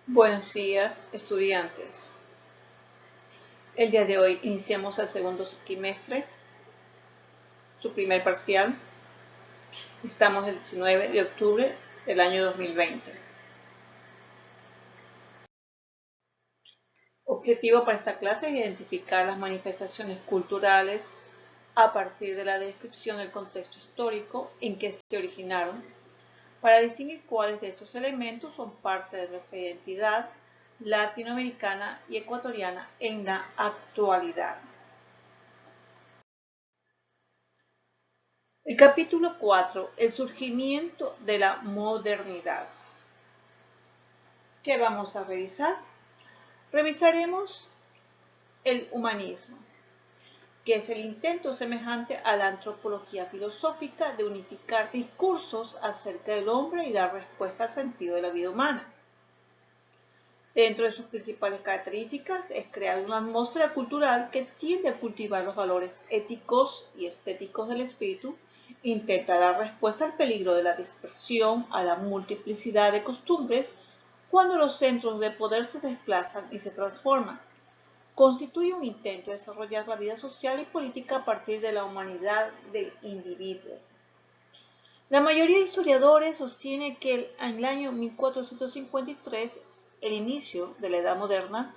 Buenos días, estudiantes. El día de hoy iniciamos el segundo trimestre, su primer parcial. Estamos el 19 de octubre del año 2020. Objetivo para esta clase es identificar las manifestaciones culturales a partir de la descripción del contexto histórico en que se originaron, para distinguir cuáles de estos elementos son parte de nuestra identidad latinoamericana y ecuatoriana en la actualidad. El capítulo 4, el surgimiento de la modernidad. ¿Qué vamos a revisar? Revisaremos el humanismo, que es el intento semejante a la antropología filosófica de unificar discursos acerca del hombre y dar respuesta al sentido de la vida humana. Dentro de sus principales características es crear una atmósfera cultural que tiende a cultivar los valores éticos y estéticos del espíritu, intenta dar respuesta al peligro de la dispersión, a la multiplicidad de costumbres, cuando los centros de poder se desplazan y se transforman. Constituye un intento de desarrollar la vida social y política a partir de la humanidad del individuo. La mayoría de historiadores sostiene que en el año 1453, el inicio de la Edad Moderna,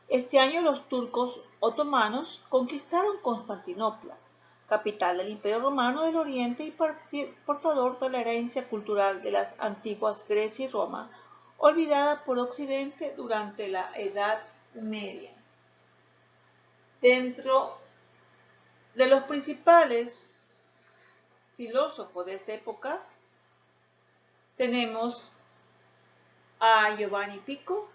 este año los turcos otomanos conquistaron Constantinopla, capital del Imperio Romano del Oriente y portador de la herencia cultural de las antiguas Grecia y Roma, olvidada por Occidente durante la Edad Media. Dentro de los principales filósofos de esta época tenemos a Giovanni Pico,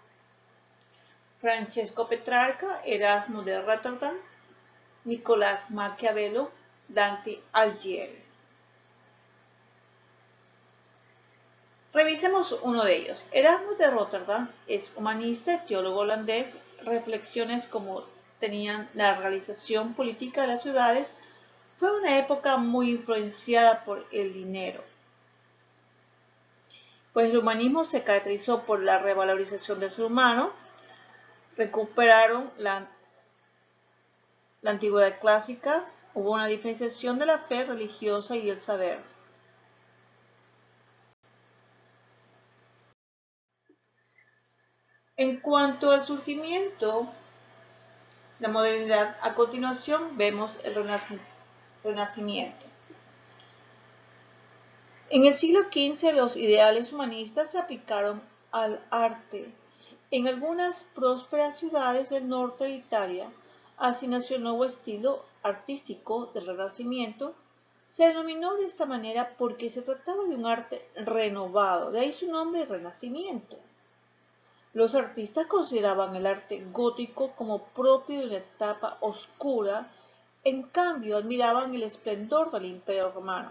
Francesco Petrarca, Erasmo de Rotterdam, Nicolás Maquiavelo, Dante Alighieri. Revisemos uno de ellos. Erasmo de Rotterdam es humanista y teólogo holandés. Reflexiones como tenían la realización política de las ciudades. Fue una época muy influenciada por el dinero, pues el humanismo se caracterizó por la revalorización del ser humano, recuperaron la antigüedad clásica, hubo una diferenciación de la fe religiosa y el saber. En cuanto al surgimiento de la modernidad, a continuación vemos el Renacimiento. En el siglo XV los ideales humanistas se aplicaron al arte. En algunas prósperas ciudades del norte de Italia, así nació el nuevo estilo artístico del Renacimiento. Se denominó de esta manera porque se trataba de un arte renovado, de ahí su nombre Renacimiento. Los artistas consideraban el arte gótico como propio de una etapa oscura, en cambio admiraban el esplendor del Imperio Romano.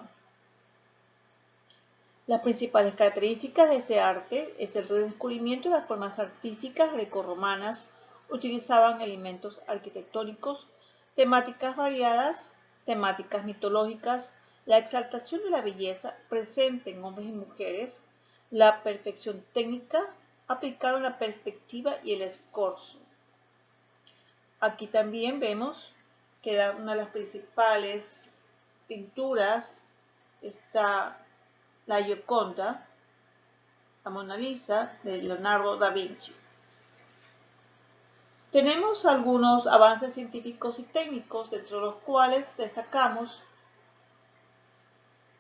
Las principales características de este arte es el redescubrimiento de las formas artísticas grecorromanas. Utilizaban elementos arquitectónicos, temáticas variadas, temáticas mitológicas, la exaltación de la belleza presente en hombres y mujeres, la perfección técnica, aplicaron la perspectiva y el escorzo. Aquí también vemos que una de las principales pinturas está la Gioconda, la Mona Lisa de Leonardo da Vinci. Tenemos algunos avances científicos y técnicos, dentro de los cuales destacamos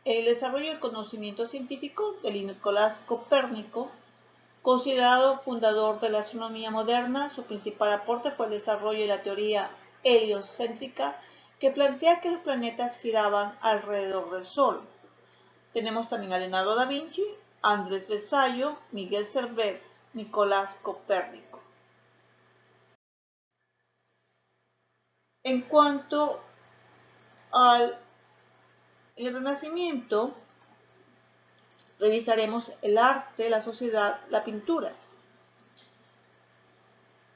el desarrollo del conocimiento científico de Nicolás Copérnico, considerado fundador de la astronomía moderna. Su principal aporte fue el desarrollo de la teoría heliocéntrica, que plantea que los planetas giraban alrededor del Sol. Tenemos también a Leonardo da Vinci, Andrés Vesallo, Miguel Servet, Nicolás Copérnico. En cuanto al Renacimiento, revisaremos el arte, la sociedad, la pintura.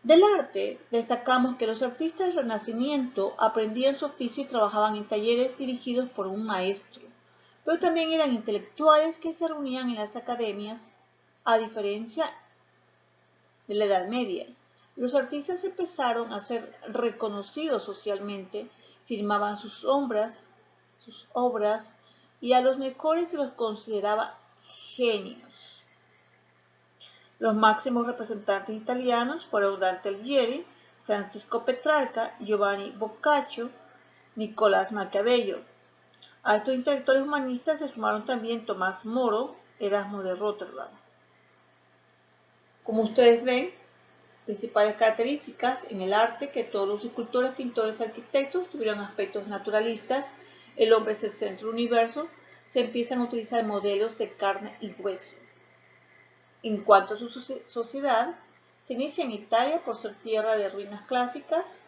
Del arte, destacamos que los artistas del Renacimiento aprendían su oficio y trabajaban en talleres dirigidos por un maestro, pero también eran intelectuales que se reunían en las academias, a diferencia de la Edad Media. Los artistas empezaron a ser reconocidos socialmente, firmaban sus obras y a los mejores se los consideraba genios. Los máximos representantes italianos fueron Dante Alighieri, Francisco Petrarca, Giovanni Boccaccio, Nicolás Maquiavelo. A estos intelectuales humanistas se sumaron también Tomás Moro, Erasmo de Róterdam. Como ustedes ven, principales características en el arte que todos los escultores, pintores, arquitectos tuvieron aspectos naturalistas. El hombre es el centro del universo. Se empiezan a utilizar modelos de carne y hueso. En cuanto a su sociedad, se inicia en Italia por ser tierra de ruinas clásicas.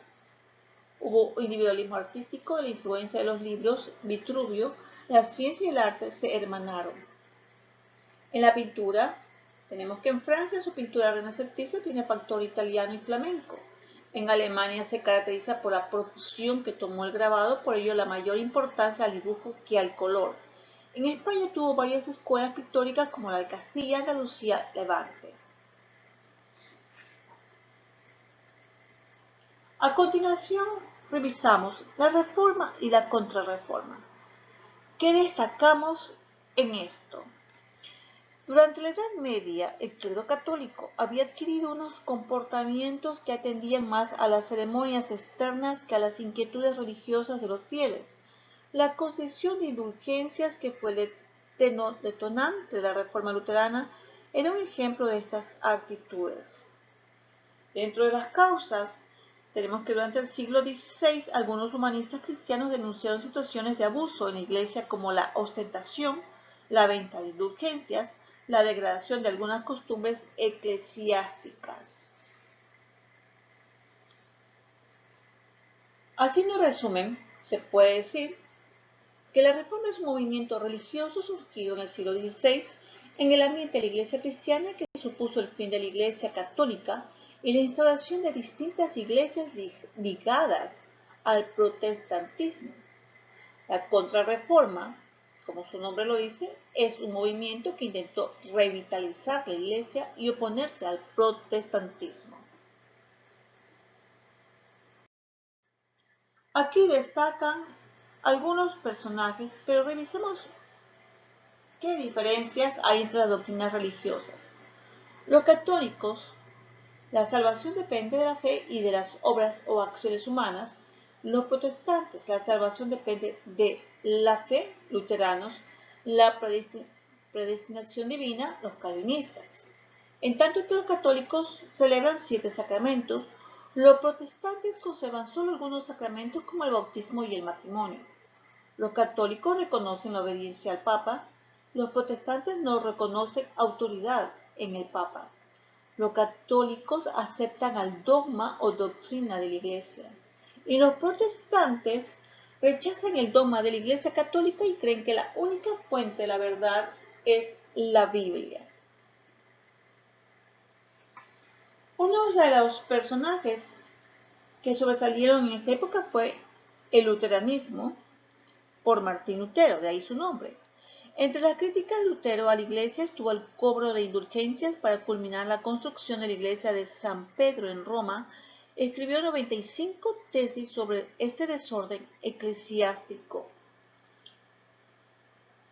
Hubo individualismo artístico, la influencia de los libros Vitruvio, la ciencia y el arte se hermanaron. En la pintura, tenemos que en Francia su pintura renacentista tiene factor italiano y flamenco. En Alemania se caracteriza por la profusión que tomó el grabado, por ello la mayor importancia al dibujo que al color. En España tuvo varias escuelas pictóricas como la de Castilla, Andalucía, Levante. A continuación, revisamos la reforma y la contrarreforma. ¿Qué destacamos en esto? Durante la Edad Media, el clero católico había adquirido unos comportamientos que atendían más a las ceremonias externas que a las inquietudes religiosas de los fieles. La concesión de indulgencias, que fue el detonante de la Reforma luterana, era un ejemplo de estas actitudes. Dentro de las causas, tenemos que durante el siglo XVI algunos humanistas cristianos denunciaron situaciones de abuso en la Iglesia como la ostentación, la venta de indulgencias, la degradación de algunas costumbres eclesiásticas. Haciendo un resumen, se puede decir que la Reforma es un movimiento religioso surgido en el siglo XVI en el ambiente de la Iglesia cristiana que supuso el fin de la Iglesia católica y la instauración de distintas iglesias ligadas al protestantismo. La Contrarreforma, como su nombre lo dice, es un movimiento que intentó revitalizar la Iglesia y oponerse al protestantismo. Aquí destacan algunos personajes, pero revisemos qué diferencias hay entre las doctrinas religiosas. Los católicos, la salvación depende de la fe y de las obras o acciones humanas. Los protestantes, la salvación depende de la fe. Luteranos, la predestinación divina. Los calvinistas. En tanto que los católicos celebran 7 sacramentos, los protestantes conservan solo algunos sacramentos como el bautismo y el matrimonio. Los católicos reconocen la obediencia al Papa. Los protestantes no reconocen autoridad en el Papa. Los católicos aceptan al dogma o doctrina de la Iglesia. Y los protestantes rechazan el dogma de la Iglesia católica y creen que la única fuente de la verdad es la Biblia. Uno de los personajes que sobresalieron en esta época fue el luteranismo por Martín Lutero, de ahí su nombre. Entre las críticas de Lutero a la Iglesia estuvo el cobro de indulgencias para culminar la construcción de la Iglesia de San Pedro en Roma. Escribió 95 tesis sobre este desorden eclesiástico.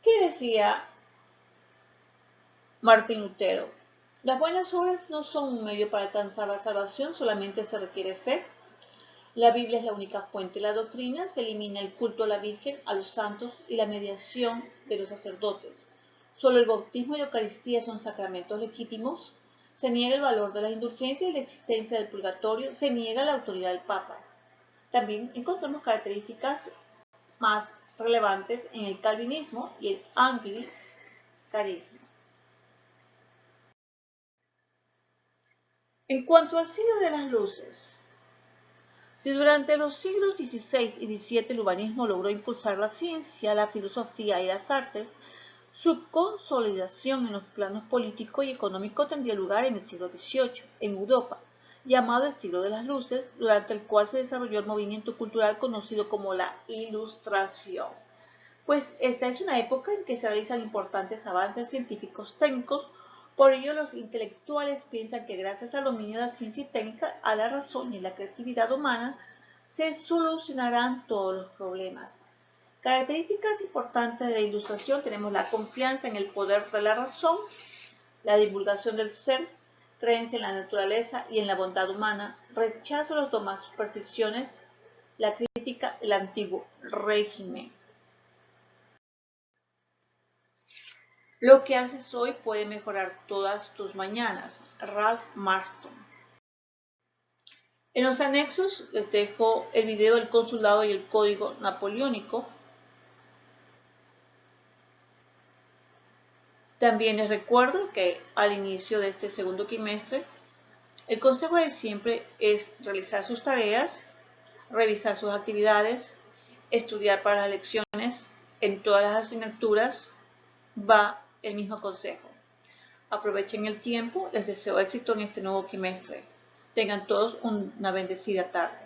¿Qué decía Martín Lutero? Las buenas obras no son un medio para alcanzar la salvación, solamente se requiere fe. La Biblia es la única fuente de la doctrina, se elimina el culto a la Virgen, a los santos y la mediación de los sacerdotes. Solo el bautismo y la Eucaristía son sacramentos legítimos. Se niega el valor de la indulgencia y la existencia del purgatorio, se niega la autoridad del Papa. También encontramos características más relevantes en el calvinismo y el anglicanismo. En cuanto al siglo de las luces, si durante los siglos XVI y XVII el humanismo logró impulsar la ciencia, la filosofía y las artes, su consolidación en los planos político y económico tendría lugar en el siglo XVIII, en Europa, llamado el siglo de las luces, durante el cual se desarrolló el movimiento cultural conocido como la Ilustración. Pues esta es una época en que se realizan importantes avances científicos técnicos, Por ello, los intelectuales piensan que gracias al dominio de la ciencia y técnica, a la razón y la creatividad humana, se solucionarán todos los problemas. Características importantes de la Ilustración: tenemos la confianza en el poder de la razón, la divulgación del ser, creencia en la naturaleza y en la bondad humana, rechazo a las demás supersticiones, la crítica al antiguo régimen. Lo que haces hoy puede mejorar todas tus mañanas. Ralph Marston. En los anexos les dejo el video del consulado y el código napoleónico. También les recuerdo que al inicio de este segundo trimestre, el consejo de siempre es realizar sus tareas, revisar sus actividades, estudiar para las lecciones. En todas las asignaturas va el mismo consejo. Aprovechen el tiempo. Les deseo éxito en este nuevo trimestre. Tengan todos una bendecida tarde.